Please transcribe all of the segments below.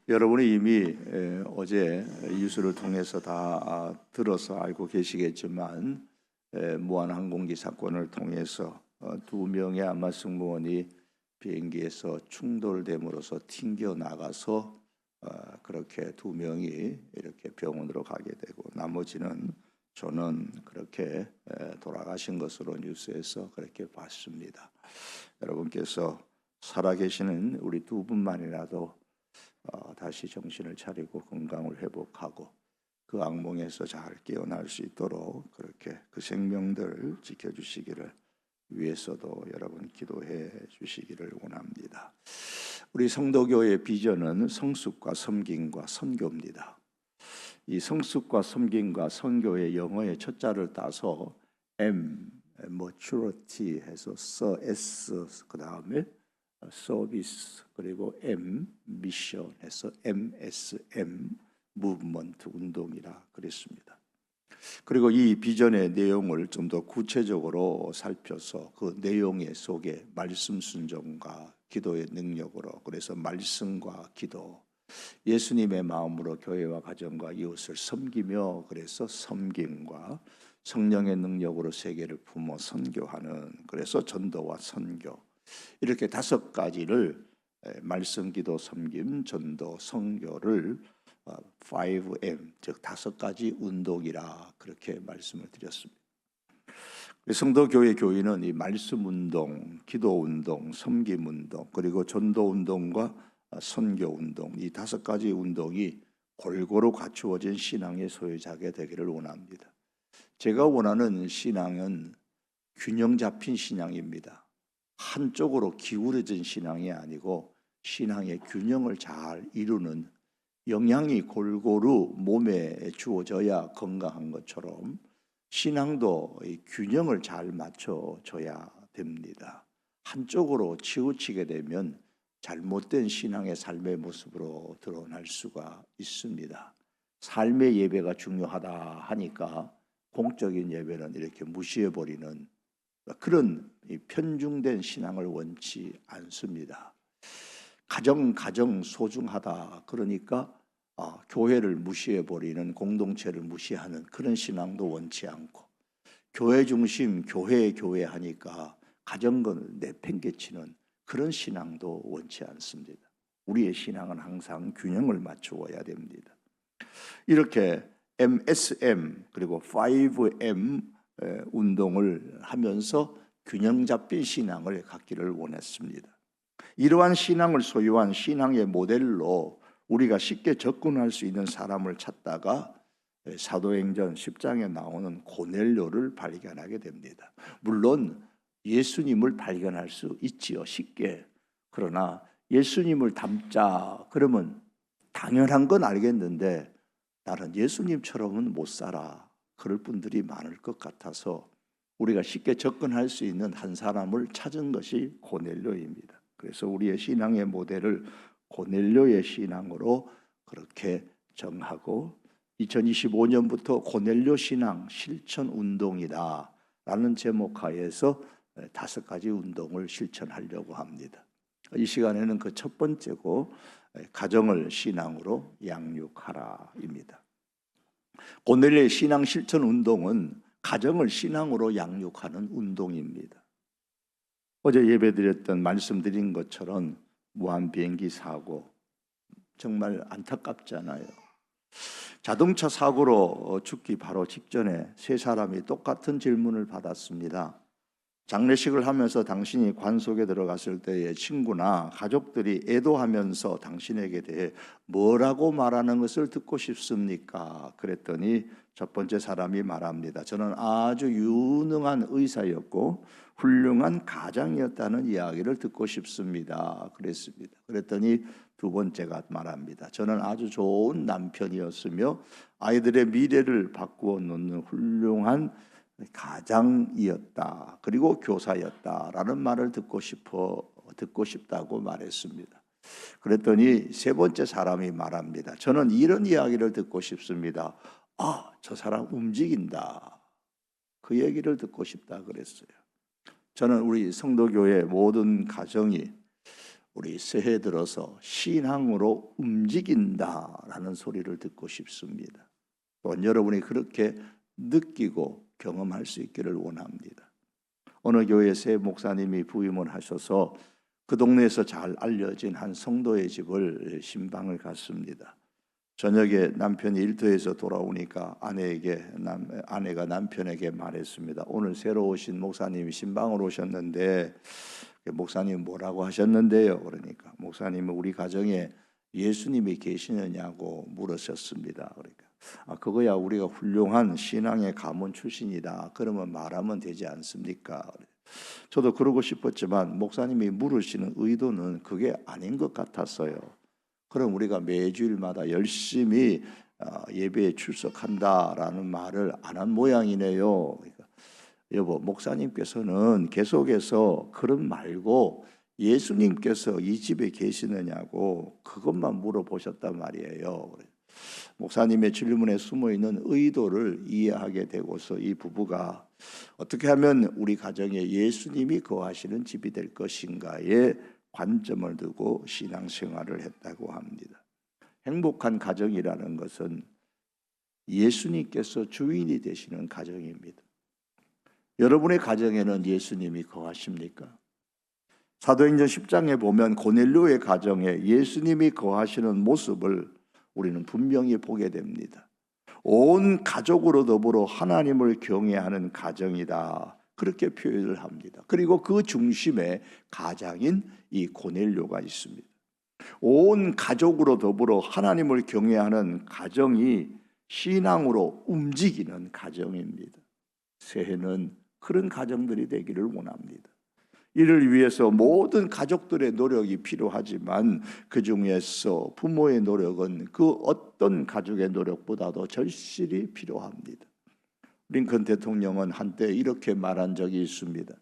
여러분이 이미 어제 뉴스를 통해서 다 들어서 알고 계시겠지만 무한항공기 사건을 통해서 두 명의 아마 승무원이 비행기에서 충돌됨으로써 튕겨 나가서 그렇게 두 명이 이렇게 병원으로 가게 되고 나머지는 저는 그렇게 돌아가신 것으로 뉴스에서 그렇게 봤습니다. 여러분께서 살아계시는 우리 두 분만이라도 다시 정신을 차리고 건강을 회복하고 그 악몽에서 잘 깨어날 수 있도록 그렇게 그 생명들 지켜주시기를 위해서도 여러분 기도해 주시기를 원합니다. 우리 성도교의 비전은 성숙과 섬김과 선교입니다. 이 성숙과 섬김과 선교의 영어의 첫 자를 따서 M, maturity 해서 S 그 다음에 서비스 그리고 M, 미션 해서 MSM, 무브먼트 운동이라 그랬습니다. 그리고 이 비전의 내용을 좀 더 구체적으로 살펴서 그 내용의 속에 말씀 순종과 기도의 능력으로 그래서 말씀과 기도 예수님의 마음으로 교회와 가정과 이웃을 섬기며 그래서 섬김과 성령의 능력으로 세계를 품어 선교하는 그래서 전도와 선교 이렇게 다섯 가지를 말씀, 기도, 섬김, 전도, 선교를 5M 즉 다섯 가지 운동이라 그렇게 말씀을 드렸습니다. 성도교회 교인은 이 말씀 운동, 기도 운동, 섬김 운동 그리고 전도 운동과 선교 운동 이 다섯 가지 운동이 골고루 갖추어진 신앙의 소유자가 되기를 원합니다. 제가 원하는 신앙은 균형 잡힌 신앙입니다. 한쪽으로 기울어진 신앙이 아니고 신앙의 균형을 잘 이루는 영양이 골고루 몸에 주어져야 건강한 것처럼 신앙도 균형을 잘 맞춰줘야 됩니다. 한쪽으로 치우치게 되면 잘못된 신앙의 삶의 모습으로 드러날 수가 있습니다. 삶의 예배가 중요하다 하니까 공적인 예배는 이렇게 무시해버리는 그런 편중된 신앙을 원치 않습니다. 가정 소중하다 그러니까 교회를 무시해버리는 공동체를 무시하는 그런 신앙도 원치 않고 교회 중심 교회 하니까 가정을 내팽개치는 그런 신앙도 원치 않습니다. 우리의 신앙은 항상 균형을 맞추어야 됩니다. 이렇게 MSM 그리고 5M 운동을 하면서 균형 잡힌 신앙을 갖기를 원했습니다. 이러한 신앙을 소유한 신앙의 모델로 우리가 쉽게 접근할 수 있는 사람을 찾다가 사도행전 10장에 나오는 고넬료를 발견하게 됩니다. 물론 예수님을 발견할 수 있지요, 쉽게. 그러나 예수님을 닮자 그러면 당연한 건 알겠는데 나는 예수님처럼은 못 살아. 그럴 분들이 많을 것 같아서 우리가 쉽게 접근할 수 있는 한 사람을 찾은 것이 고넬료입니다. 그래서 우리의 신앙의 모델을 고넬료의 신앙으로 그렇게 정하고 2025년부터 고넬료 신앙 실천 운동이다 라는 제목 하에서 다섯 가지 운동을 실천하려고 합니다. 이 시간에는 그 첫 번째고 가정을 신앙으로 양육하라입니다. 고넬료의 신앙 실천 운동은 가정을 신앙으로 양육하는 운동입니다. 어제 예배드렸던 말씀드린 것처럼 무한 비행기 사고 정말 안타깝잖아요. 자동차 사고로 죽기 바로 직전에 세 사람이 똑같은 질문을 받았습니다. 장례식을 하면서 당신이 관 속에 들어갔을 때의 친구나 가족들이 애도하면서 당신에게 대해 뭐라고 말하는 것을 듣고 싶습니까? 그랬더니 첫 번째 사람이 말합니다. 저는 아주 유능한 의사였고 훌륭한 가장이었다는 이야기를 듣고 싶습니다. 그랬습니다. 그랬더니 두 번째가 말합니다. 저는 아주 좋은 남편이었으며 아이들의 미래를 바꾸어 놓는 훌륭한 가장이었다. 그리고 교사였다라는 말을 듣고 싶다고 말했습니다. 그랬더니 세 번째 사람이 말합니다. 저는 이런 이야기를 듣고 싶습니다. 저 사람 움직인다. 그 얘기를 듣고 싶다 그랬어요. 저는 우리 성도교회 모든 가정이 우리 새해 들어서 신앙으로 움직인다라는 소리를 듣고 싶습니다. 또한 여러분이 그렇게 느끼고 경험할 수 있기를 원합니다. 어느 교회 새 목사님이 부임을 하셔서 그 동네에서 잘 알려진 한 성도의 집을 신방을 갔습니다. 저녁에 남편이 일터에서 돌아오니까 아내가 남편에게 말했습니다. 오늘 새로 오신 목사님이 신방으로 오셨는데 목사님 뭐라고 하셨는데요? 그러니까 목사님은 우리 가정에 예수님이 계시느냐고 물으셨습니다. 그러니까 그거야 우리가 훌륭한 신앙의 가문 출신이다. 그러면 말하면 되지 않습니까? 저도 그러고 싶었지만 목사님이 물으시는 의도는 그게 아닌 것 같았어요. 그럼 우리가 매주일마다 열심히 예배에 출석한다라는 말을 안 한 모양이네요. 그러니까 여보, 목사님께서는 계속해서 그런 말고 예수님께서 이 집에 계시느냐고 그것만 물어보셨단 말이에요. 목사님의 질문에 숨어있는 의도를 이해하게 되고서 이 부부가 어떻게 하면 우리 가정에 예수님이 거하시는 집이 될 것인가에 관점을 두고 신앙생활을 했다고 합니다. 행복한 가정이라는 것은 예수님께서 주인이 되시는 가정입니다. 여러분의 가정에는 예수님이 거하십니까? 사도행전 10장에 보면 고넬료의 가정에 예수님이 거하시는 모습을 우리는 분명히 보게 됩니다. 온 가족으로 더불어 하나님을 경외하는 가정이다. 그렇게 표현을 합니다. 그리고 그 중심에 가장인 이 고넬료가 있습니다. 온 가족으로 더불어 하나님을 경외하는 가정이 신앙으로 움직이는 가정입니다. 새해는 그런 가정들이 되기를 원합니다. 이를 위해서 모든 가족들의 노력이 필요하지만 그 중에서 부모의 노력은 그 어떤 가족의 노력보다도 절실히 필요합니다. 링컨 대통령은 한때 이렇게 말한 적이 있습니다.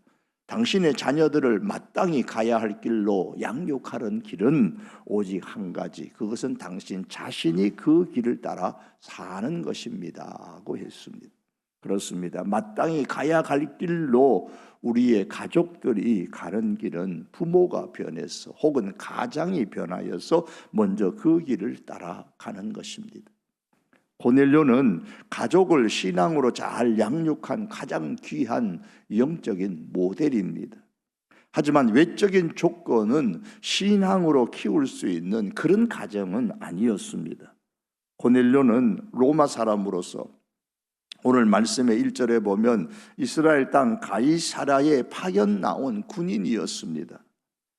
당신의 자녀들을 마땅히 가야 할 길로 양육하는 길은 오직 한 가지, 그것은 당신 자신이 그 길을 따라 사는 것입니다 하고 했습니다. 그렇습니다. 마땅히 가야 할 길로 우리의 가족들이 가는 길은 부모가 변해서 혹은 가장이 변하여서 먼저 그 길을 따라가는 것입니다. 고넬료는 가족을 신앙으로 잘 양육한 가장 귀한 영적인 모델입니다. 하지만 외적인 조건은 신앙으로 키울 수 있는 그런 가정은 아니었습니다. 고넬료는 로마 사람으로서 오늘 말씀의 1절에 보면 이스라엘 땅 가이사랴에 파견 나온 군인이었습니다.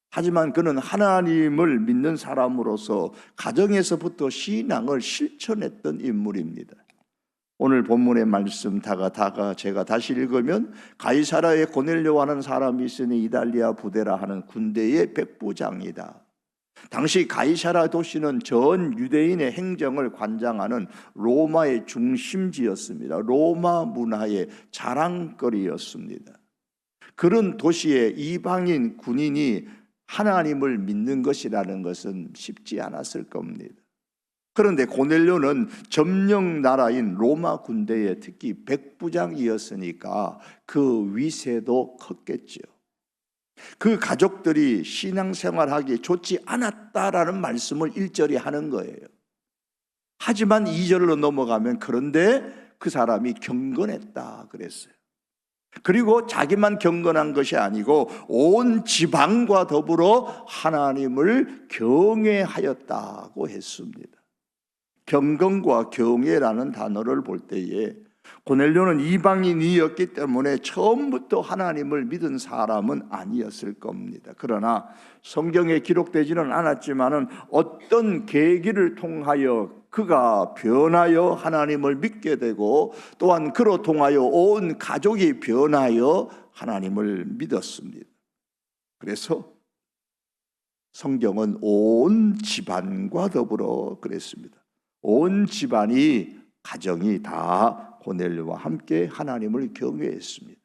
하지만 그는 하나님을 믿는 사람으로서 가정에서부터 신앙을 실천했던 인물입니다. 오늘 본문의 말씀 제가 다시 읽으면 가이사랴에 고넬료라는 사람이 있으니 이달리아 부데라 하는 군대의 백부장이다. 당시 가이사랴 도시는 전 유대인의 행정을 관장하는 로마의 중심지였습니다. 로마 문화의 자랑거리였습니다. 그런 도시에 이방인 군인이 하나님을 믿는 것이라는 것은 쉽지 않았을 겁니다. 그런데 고넬료는 점령 나라인 로마 군대의 특히 백부장이었으니까 그 위세도 컸겠죠. 그 가족들이 신앙생활하기 좋지 않았다라는 말씀을 1절에 하는 거예요. 하지만 2절로 넘어가면 그런데 그 사람이 경건했다 그랬어요. 그리고 자기만 경건한 것이 아니고 온 지방과 더불어 하나님을 경외하였다고 했습니다. 경건과 경외라는 단어를 볼 때에 고넬료는 이방인이었기 때문에 처음부터 하나님을 믿은 사람은 아니었을 겁니다. 그러나 성경에 기록되지는 않았지만은 어떤 계기를 통하여 그가 변하여 하나님을 믿게 되고 또한 그로 통하여 온 가족이 변하여 하나님을 믿었습니다. 그래서 성경은 온 집안과 더불어 그랬습니다. 온 집안이 가정이 다 고넬료와 함께 하나님을 경외했습니다.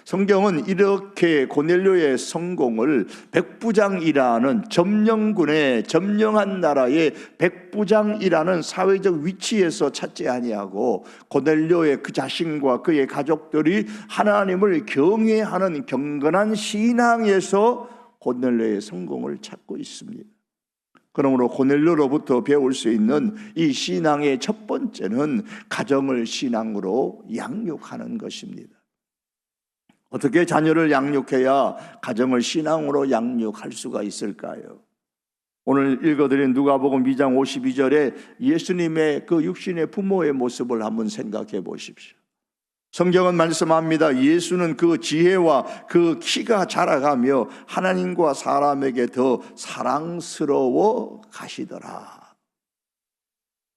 성경은 이렇게 고넬료의 성공을 백부장이라는 점령한 나라의 백부장이라는 사회적 위치에서 찾지 아니하고 고넬료의 그 자신과 그의 가족들이 하나님을 경외하는 경건한 신앙에서 고넬료의 성공을 찾고 있습니다. 그러므로 고넬료로부터 배울 수 있는 이 신앙의 첫 번째는 가정을 신앙으로 양육하는 것입니다. 어떻게 자녀를 양육해야 가정을 신앙으로 양육할 수가 있을까요? 오늘 읽어드린 누가복음 2장 52절에 예수님의 그 육신의 부모의 모습을 한번 생각해 보십시오. 성경은 말씀합니다. 예수는 그 지혜와 그 키가 자라가며 하나님과 사람에게 더 사랑스러워 가시더라.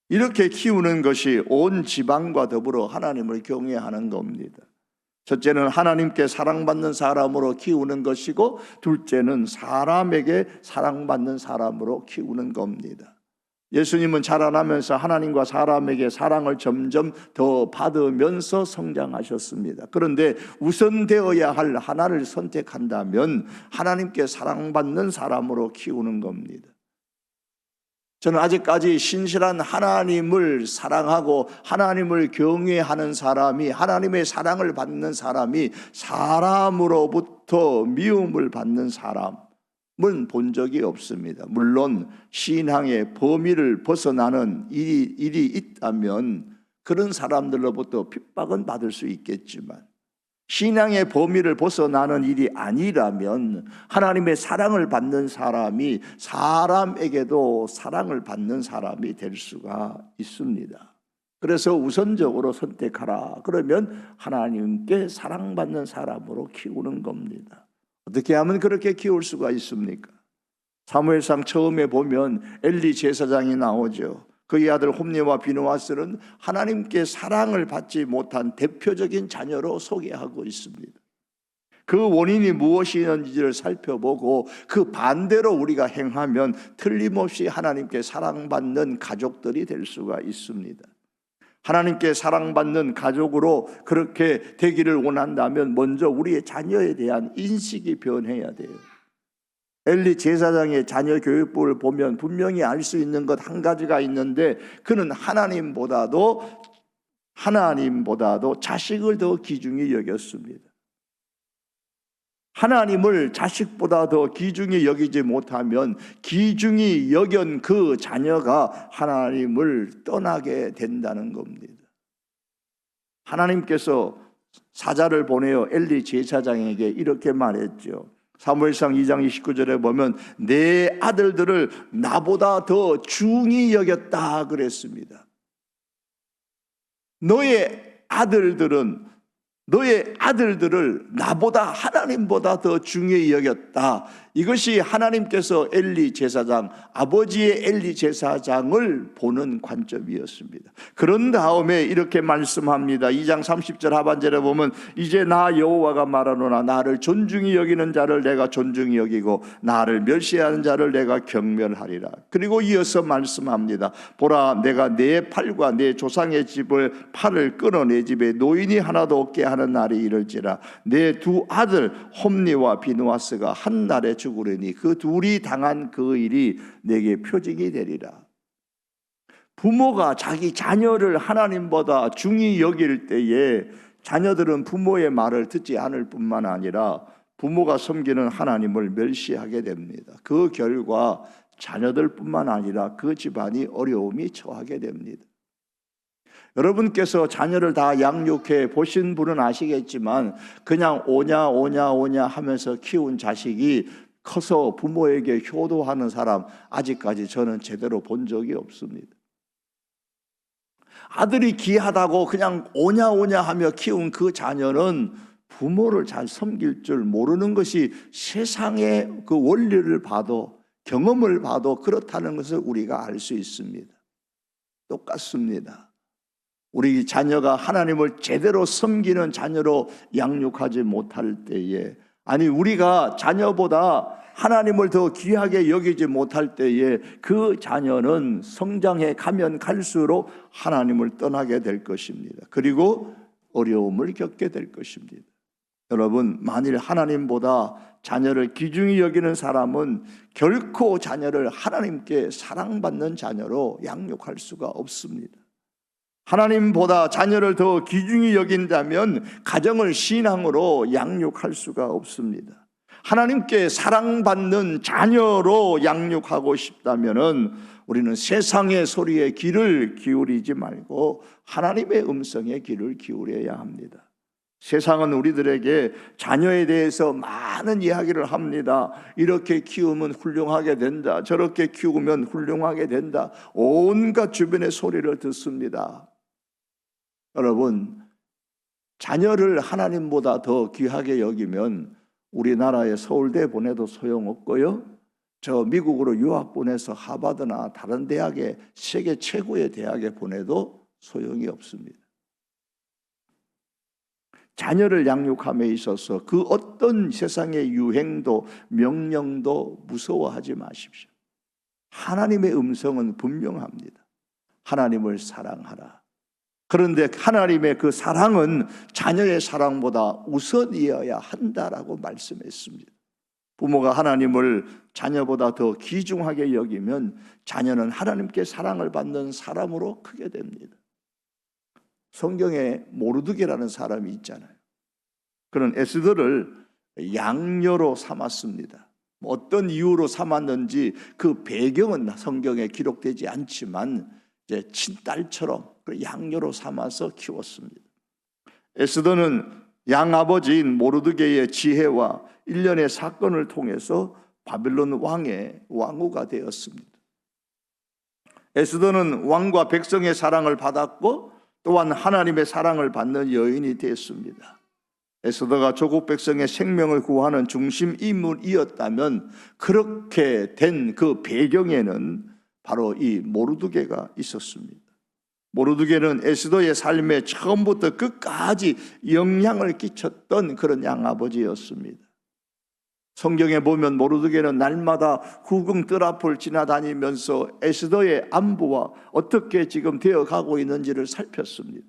이렇게 키우는 것이 온 집안과 더불어 하나님을 경외하는 겁니다. 첫째는 하나님께 사랑받는 사람으로 키우는 것이고, 둘째는 사람에게 사랑받는 사람으로 키우는 겁니다. 예수님은 자라나면서 하나님과 사람에게 사랑을 점점 더 받으면서 성장하셨습니다. 그런데 우선되어야 할 하나를 선택한다면 하나님께 사랑받는 사람으로 키우는 겁니다. 저는 아직까지 신실한 하나님을 사랑하고 하나님을 경외하는 사람이, 하나님의 사랑을 받는 사람이 사람으로부터 미움을 받는 사람은 본 적이 없습니다. 물론 신앙의 범위를 벗어나는 일이 있다면 그런 사람들로부터 핍박은 받을 수 있겠지만, 신앙의 범위를 벗어나는 일이 아니라면 하나님의 사랑을 받는 사람이 사람에게도 사랑을 받는 사람이 될 수가 있습니다. 그래서 우선적으로 선택하라. 그러면 하나님께 사랑받는 사람으로 키우는 겁니다. 어떻게 하면 그렇게 키울 수가 있습니까? 사무엘상 처음에 보면 엘리 제사장이 나오죠. 그의 아들 홈니와 비느하스는 하나님께 사랑을 받지 못한 대표적인 자녀로 소개하고 있습니다. 그 원인이 무엇이었는지를 살펴보고 그 반대로 우리가 행하면 틀림없이 하나님께 사랑받는 가족들이 될 수가 있습니다. 하나님께 사랑받는 가족으로 그렇게 되기를 원한다면 먼저 우리의 자녀에 대한 인식이 변해야 돼요. 엘리 제사장의 자녀 교육부를 보면 분명히 알 수 있는 것 한 가지가 있는데, 그는 하나님보다도 자식을 더 귀중히 여겼습니다. 하나님을 자식보다 더 귀중히 여기지 못하면 귀중히 여긴 그 자녀가 하나님을 떠나게 된다는 겁니다. 하나님께서 사자를 보내어 엘리 제사장에게 이렇게 말했죠. 사무엘상 2장 29절에 보면 내 아들들을 나보다 더 중히 여겼다 그랬습니다. 너의 아들들을 나보다, 하나님보다 더 중히 여겼다. 이것이 하나님께서 엘리 제사장, 아버지의 엘리 제사장을 보는 관점이었습니다. 그런 다음에 이렇게 말씀합니다. 2장 30절 하반절에 보면 이제 나 여호와가 말하노라. 나를 존중히 여기는 자를 내가 존중히 여기고 나를 멸시하는 자를 내가 경멸하리라. 그리고 이어서 말씀합니다. 보라, 내가 내 팔과 내 조상의 집을 팔을 끊어 내 집에 노인이 하나도 없게 하는 날이 이를지라. 내 두 아들 홈니와 비느하스가 한 날에 죽으려니 그 둘이 당한 그 일이 내게 표징이 되리라. 부모가 자기 자녀를 하나님보다 중히 여길 때에 자녀들은 부모의 말을 듣지 않을 뿐만 아니라 부모가 섬기는 하나님을 멸시하게 됩니다. 그 결과 자녀들뿐만 아니라 그 집안이 어려움이 처하게 됩니다. 여러분께서 자녀를 다 양육해 보신 분은 아시겠지만 그냥 오냐 하면서 키운 자식이 커서 부모에게 효도하는 사람 아직까지 저는 제대로 본 적이 없습니다. 아들이 귀하다고 그냥 오냐 하며 키운 그 자녀는 부모를 잘 섬길 줄 모르는 것이 세상의 그 원리를 봐도, 경험을 봐도 그렇다는 것을 우리가 알 수 있습니다. 똑같습니다. 우리 자녀가 하나님을 제대로 섬기는 자녀로 양육하지 못할 때에, 아니 우리가 자녀보다 하나님을 더 귀하게 여기지 못할 때에 그 자녀는 성장해 가면 갈수록 하나님을 떠나게 될 것입니다. 그리고 어려움을 겪게 될 것입니다. 여러분, 만일 하나님보다 자녀를 귀중히 여기는 사람은 결코 자녀를 하나님께 사랑받는 자녀로 양육할 수가 없습니다. 하나님보다 자녀를 더 귀중히 여긴다면 가정을 신앙으로 양육할 수가 없습니다. 하나님께 사랑받는 자녀로 양육하고 싶다면은 우리는 세상의 소리에 귀를 기울이지 말고 하나님의 음성에 귀를 기울여야 합니다. 세상은 우리들에게 자녀에 대해서 많은 이야기를 합니다. 이렇게 키우면 훌륭하게 된다. 저렇게 키우면 훌륭하게 된다. 온갖 주변의 소리를 듣습니다. 여러분, 자녀를 하나님보다 더 귀하게 여기면 우리나라에 서울대 보내도 소용없고요, 저 미국으로 유학 보내서 하버드나 다른 대학에, 세계 최고의 대학에 보내도 소용이 없습니다. 자녀를 양육함에 있어서 그 어떤 세상의 유행도 명령도 무서워하지 마십시오. 하나님의 음성은 분명합니다. 하나님을 사랑하라. 그런데 하나님의 그 사랑은 자녀의 사랑보다 우선이어야 한다라고 말씀했습니다. 부모가 하나님을 자녀보다 더 귀중하게 여기면 자녀는 하나님께 사랑을 받는 사람으로 크게 됩니다. 성경에 모르드게라는 사람이 있잖아요. 그는 에스더를 양녀로 삼았습니다. 어떤 이유로 삼았는지 그 배경은 성경에 기록되지 않지만 이제 친딸처럼 양녀로 삼아서 키웠습니다. 에스더는 양아버지인 모르드게의 지혜와 일련의 사건을 통해서 바벨론 왕의 왕후가 되었습니다. 에스더는 왕과 백성의 사랑을 받았고 또한 하나님의 사랑을 받는 여인이 됐습니다. 에스더가 조국 백성의 생명을 구하는 중심 인물이었다면 그렇게 된 그 배경에는 바로 이 모르드게가 있었습니다. 모르드게는 에스더의 삶에 처음부터 끝까지 영향을 끼쳤던 그런 양아버지였습니다. 성경에 보면 모르드게는 날마다 후궁 뜰 앞을 지나다니면서 에스더의 안부와 어떻게 지금 되어가고 있는지를 살폈습니다.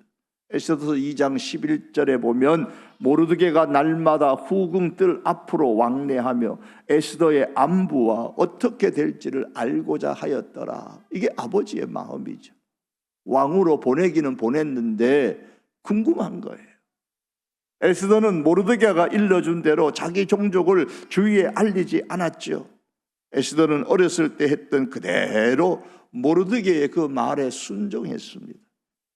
에스더서 2장 11절에 보면 모르드게가 날마다 후궁 뜰 앞으로 왕래하며 에스더의 안부와 어떻게 될지를 알고자 하였더라. 이게 아버지의 마음이죠. 왕으로 보내기는 보냈는데 궁금한 거예요. 에스더는 모르드게가 일러준 대로 자기 종족을 주위에 알리지 않았죠. 에스더는 어렸을 때 했던 그대로 모르드게의 그 말에 순종했습니다.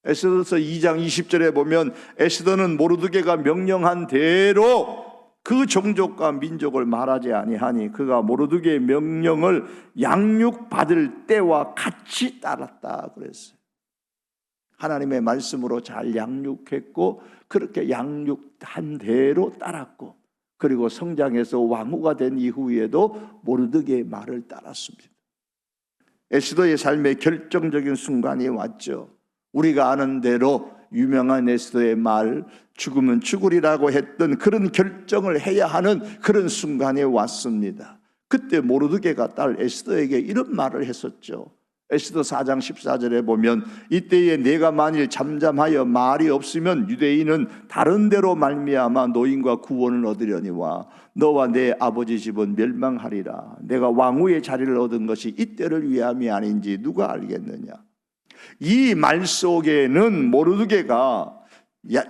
에스더서 2장 20절에 보면 에스더는 모르드게가 명령한 대로 그 종족과 민족을 말하지 아니하니 그가 모르드게의 명령을 양육받을 때와 같이 따랐다 그랬어요. 하나님의 말씀으로 잘 양육했고 그렇게 양육한 대로 따랐고 그리고 성장해서 왕후가 된 이후에도 모르드게의 말을 따랐습니다. 에스더의 삶에 결정적인 순간이 왔죠. 우리가 아는 대로 유명한 에스더의 말, 죽으면 죽으리라고 했던 그런 결정을 해야 하는 그런 순간이 왔습니다. 그때 모르드게가 딸 에스더에게 이런 말을 했었죠. 에스더 4장 14절에 보면 이때에 내가 만일 잠잠하여 말이 없으면 유대인은 다른 데로 말미암아 노임과 구원을 얻으려니와 너와 내 아버지 집은 멸망하리라. 내가 왕후의 자리를 얻은 것이 이때를 위함이 아닌지 누가 알겠느냐. 이 말 속에는 모르드게가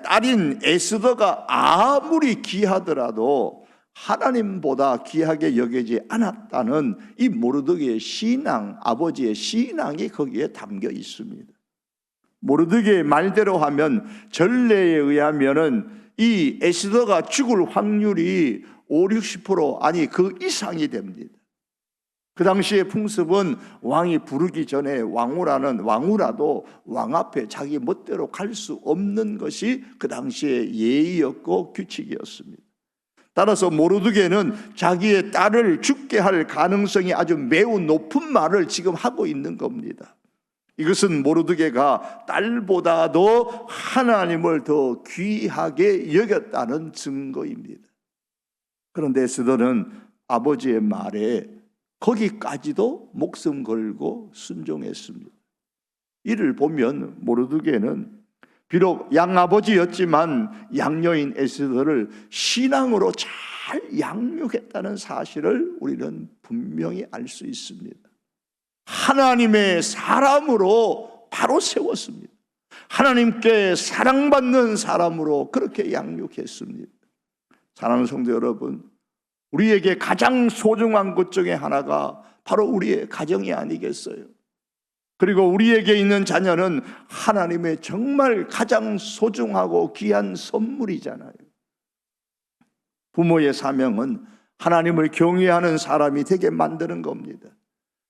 딸인 에스더가 아무리 귀하더라도 하나님보다 귀하게 여기지 않았다는 이 모르드게의 신앙, 아버지의 신앙이 거기에 담겨 있습니다. 모르드게의 말대로 하면 전례에 의하면은 이 에스더가 죽을 확률이 50-60% 아니 그 이상이 됩니다. 그 당시의 풍습은 왕이 부르기 전에 왕후라도 왕 앞에 자기 멋대로 갈 수 없는 것이 그 당시의 예의였고 규칙이었습니다. 따라서 모르드게는 자기의 딸을 죽게 할 가능성이 아주 매우 높은 말을 지금 하고 있는 겁니다. 이것은 모르드게가 딸보다도 하나님을 더 귀하게 여겼다는 증거입니다. 그런데 에스더는 아버지의 말에 거기까지도 목숨 걸고 순종했습니다. 이를 보면 모르드게는 비록 양아버지였지만 양녀인 에스더를 신앙으로 잘 양육했다는 사실을 우리는 분명히 알 수 있습니다. 하나님의 사람으로 바로 세웠습니다. 하나님께 사랑받는 사람으로 그렇게 양육했습니다. 사랑하는 성도 여러분, 우리에게 가장 소중한 것 중에 하나가 바로 우리의 가정이 아니겠어요? 그리고 우리에게 있는 자녀는 하나님의 정말 가장 소중하고 귀한 선물이잖아요. 부모의 사명은 하나님을 경외하는 사람이 되게 만드는 겁니다.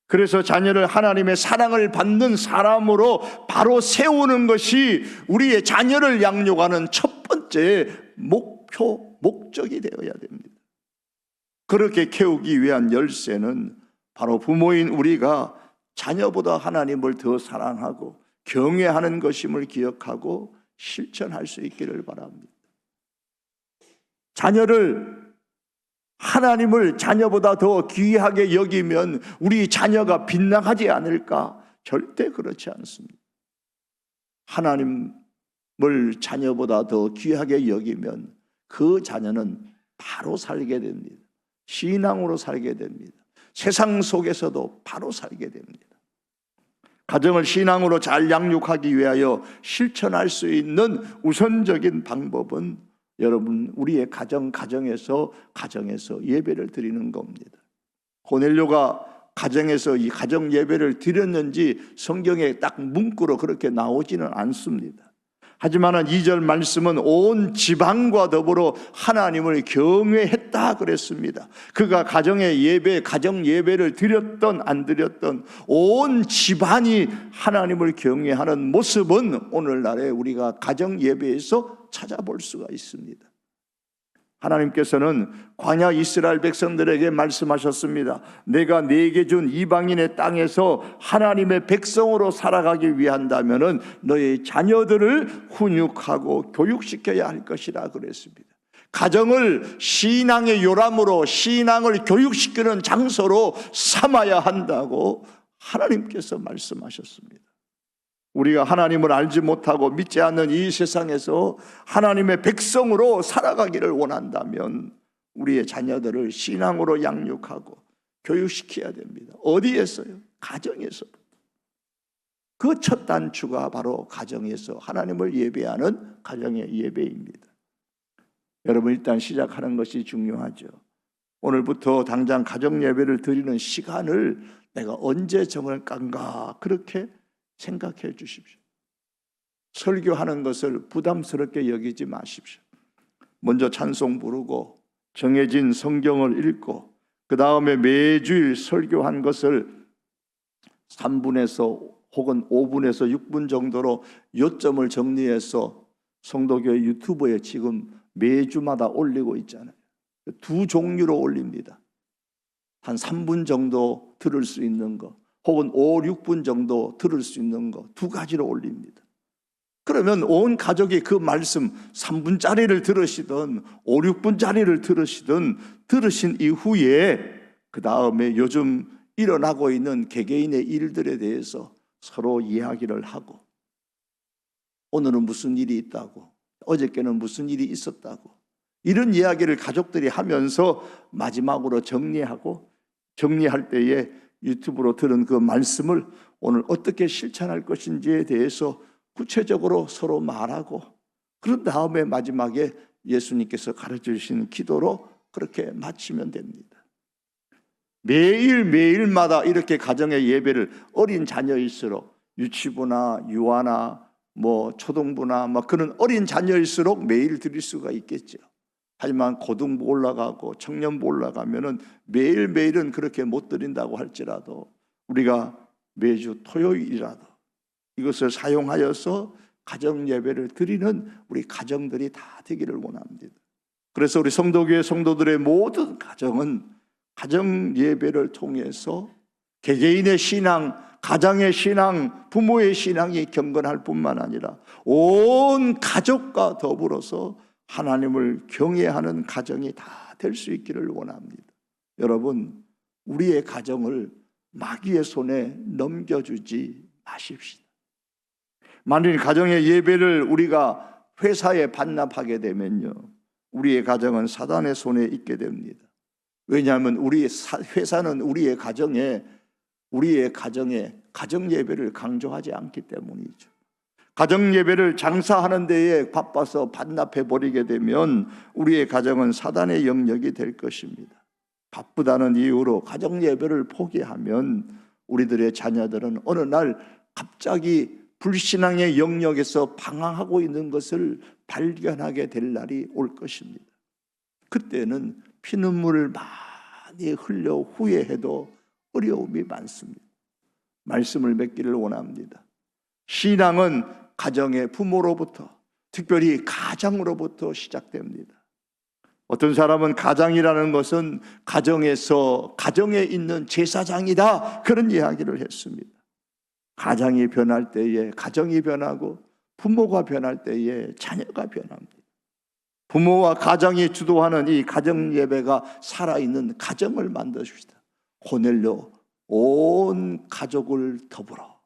그래서 자녀를 하나님의 사랑을 받는 사람으로 바로 세우는 것이 우리의 자녀를 양육하는 첫 번째 목적이 되어야 됩니다. 그렇게 키우기 위한 열쇠는 바로 부모인 우리가 자녀보다 하나님을 더 사랑하고 경외하는 것임을 기억하고 실천할 수 있기를 바랍니다. 하나님을 자녀보다 더 귀하게 여기면 우리 자녀가 빗나가지 않을까? 절대 그렇지 않습니다. 하나님을 자녀보다 더 귀하게 여기면 그 자녀는 바로 살게 됩니다. 신앙으로 살게 됩니다. 세상 속에서도 바로 살게 됩니다. 가정을 신앙으로 잘 양육하기 위하여 실천할 수 있는 우선적인 방법은 여러분, 우리의 가정에서 예배를 드리는 겁니다. 고넬료가 가정에서 이 가정 예배를 드렸는지 성경에 딱 문구로 그렇게 나오지는 않습니다. 하지만 2절 말씀은 온 지방과 더불어 하나님을 경외했다 그랬습니다. 그가 가정 예배를 드렸던 안 드렸던 온 집안이 하나님을 경외하는 모습은 오늘날에 우리가 가정 예배에서 찾아볼 수가 있습니다. 하나님께서는 광야 이스라엘 백성들에게 말씀하셨습니다. 내가 네게 준 이방인의 땅에서 하나님의 백성으로 살아가기 위한다면은 너의 자녀들을 훈육하고 교육시켜야 할 것이라 그랬습니다. 가정을 신앙의 요람으로 신앙을 교육시키는 장소로 삼아야 한다고 하나님께서 말씀하셨습니다. 우리가 하나님을 알지 못하고 믿지 않는 이 세상에서 하나님의 백성으로 살아가기를 원한다면 우리의 자녀들을 신앙으로 양육하고 교육시켜야 됩니다. 어디에서요? 가정에서부터. 그 첫 단추가 바로 가정에서 하나님을 예배하는 가정의 예배입니다. 여러분, 일단 시작하는 것이 중요하죠. 오늘부터 당장 가정 예배를 드리는 시간을 내가 언제 정할까? 그렇게 생각해 주십시오. 설교하는 것을 부담스럽게 여기지 마십시오. 먼저 찬송 부르고 정해진 성경을 읽고 그 다음에 매주일 설교한 것을 3분에서 혹은 5분에서 6분 정도로 요점을 정리해서 성도교회 유튜브에 지금 매주마다 올리고 있잖아요. 두 종류로 올립니다. 한 3분 정도 들을 수 있는 거 혹은 5, 6분 정도 들을 수 있는 거 두 가지로 올립니다. 그러면 온 가족이 그 말씀 3분짜리를 들으시든 5, 6분짜리를 들으신 이후에 그 다음에 요즘 일어나고 있는 개개인의 일들에 대해서 서로 이야기를 하고 오늘은 무슨 일이 있다고, 어저께는 무슨 일이 있었다고, 이런 이야기를 가족들이 하면서 마지막으로 정리할 때에 유튜브로 들은 그 말씀을 오늘 어떻게 실천할 것인지에 대해서 구체적으로 서로 말하고 그런 다음에 마지막에 예수님께서 가르쳐 주시는 기도로 그렇게 마치면 됩니다. 매일마다 이렇게 가정의 예배를 어린 자녀일수록 유치부나 유아나 초등부나 그런 어린 자녀일수록 매일 드릴 수가 있겠죠. 하지만 고등부 올라가고 청년부 올라가면은 매일매일은 그렇게 못 드린다고 할지라도 우리가 매주 토요일이라도 이것을 사용하여서 가정 예배를 드리는 우리 가정들이 다 되기를 원합니다. 그래서 우리 성도교회 성도들의 모든 가정은 가정 예배를 통해서 개개인의 신앙, 가정의 신앙, 부모의 신앙이 경건할 뿐만 아니라 온 가족과 더불어서 하나님을 경외하는 가정이 다 될 수 있기를 원합니다. 여러분, 우리의 가정을 마귀의 손에 넘겨주지 마십시다. 만일 가정의 예배를 우리가 회사에 반납하게 되면요, 우리의 가정은 사단의 손에 있게 됩니다. 왜냐하면 우리 회사는 우리의 가정 예배를 강조하지 않기 때문이죠. 가정 예배를 장사하는 데에 바빠서 반납해 버리게 되면 우리의 가정은 사단의 영역이 될 것입니다. 바쁘다는 이유로 가정 예배를 포기하면 우리들의 자녀들은 어느 날 갑자기 불신앙의 영역에서 방황하고 있는 것을 발견하게 될 날이 올 것입니다. 그때는 피눈물을 많이 흘려 후회해도 어려움이 많습니다. 말씀을 맺기를 원합니다. 신앙은 가정의 부모로부터, 특별히 가장으로부터 시작됩니다. 어떤 사람은 가장이라는 것은 가정에 있는 제사장이다, 그런 이야기를 했습니다. 가장이 변할 때에 가정이 변하고, 부모가 변할 때에 자녀가 변합니다. 부모와 가장이 주도하는 이 가정 예배가 살아있는 가정을 만드십시다. 고넬료 온 가족을 더불어,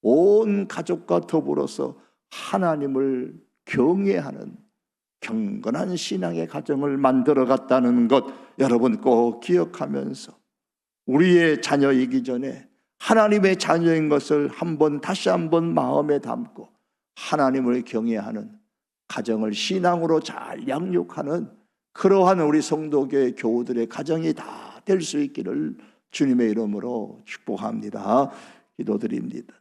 온 가족과 더불어서 하나님을 경외하는 경건한 신앙의 가정을 만들어 갔다는 것, 여러분 꼭 기억하면서 우리의 자녀이기 전에 하나님의 자녀인 것을 다시 한번 마음에 담고 하나님을 경외하는 가정을 신앙으로 잘 양육하는 그러한 우리 성도교회 교우들의 가정이 다 될 수 있기를 주님의 이름으로 축복합니다. 기도드립니다.